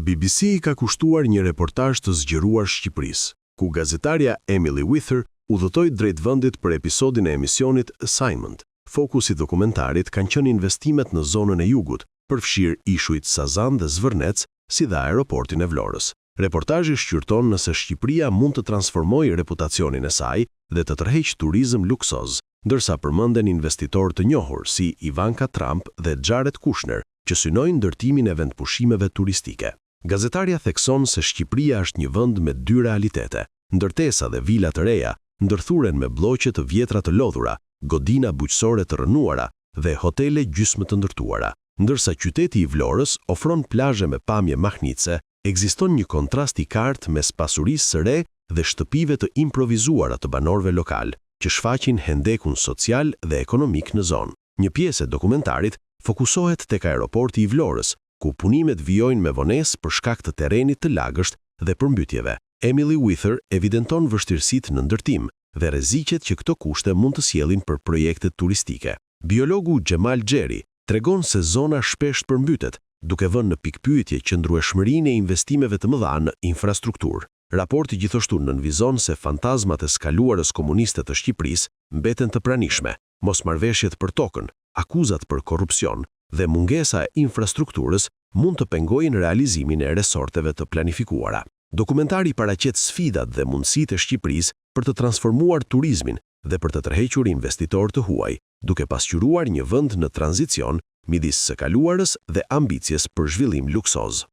BBC ka kushtuar një reportazh të zgjeruar Shqipërisë, ku gazetarja Emily Wither udhëtoi drejt vendit për episodin e emisionit Assignment. Fokusi i dokumentarit kanë qenë investimet në zonën e jugut, përfshirë ishujt Sazan dhe Zvërnec, si dhe aeroportin e Vlorës. Reportazhi shqyrton nëse Shqipëria mund të transformojë reputacionin e saj dhe të tërheqë turizëm luksoz, ndërsa përmenden investitorë të njohur si Ivanka Trump dhe Jared Kushner, që synojnë ndërtimin e vendpushimeve turistike. Gazetarja thekson se Shqipëria është një vend me dy realitete: ndërtesa dhe vila të reja, ndërthuren me bloqe të vjetra të lodhura, godina bujqësore të rënuara dhe hotele gjysmë të ndërtuara. Ndërsa qyteti i Vlorës ofron plazhe me pamje mahnitse, ekziston një kontrast i qartë mes pasurisë së re dhe shtëpive të improvizuara të banorëve lokal, që shfaqin hendekun social dhe ekonomik në zonë. Një pjesë e dokumentarit fokusohet tek aeroporti i Vlorës, ku punimet vijojnë me vonesë për shkak të terrenit të lagësht dhe përmbytjeve. Emily Wither evidenton vështirësitë në ndërtim dhe rreziqet që këto kushte mund të sjellin për projektet turistike. Biologu Xhemal Xheri tregon se zona shpesh përmbytet, duke vënë në pikpyetje qëndrueshmërinë e investimeve të mëdha në infrastrukturë. Raporti gjithashtu nënvizon se fantazmat e skaluarës komuniste të Shqipërisë mbeten të pranishme, mosmarrveshjet për tokën, akuzat për korrupsion dhe mungesa e infrastrukturës mund të pengojnë realizimin e resorteve të planifikuara. Dokumentari paraqet sfidat dhe mundësitë e Shqipërisë për të transformuar turizmin dhe për të tërhequr investitorë të huaj, duke pasqyruar një vend në tranzicion midis së kaluarës dhe ambicjes për zhvillim luksoz.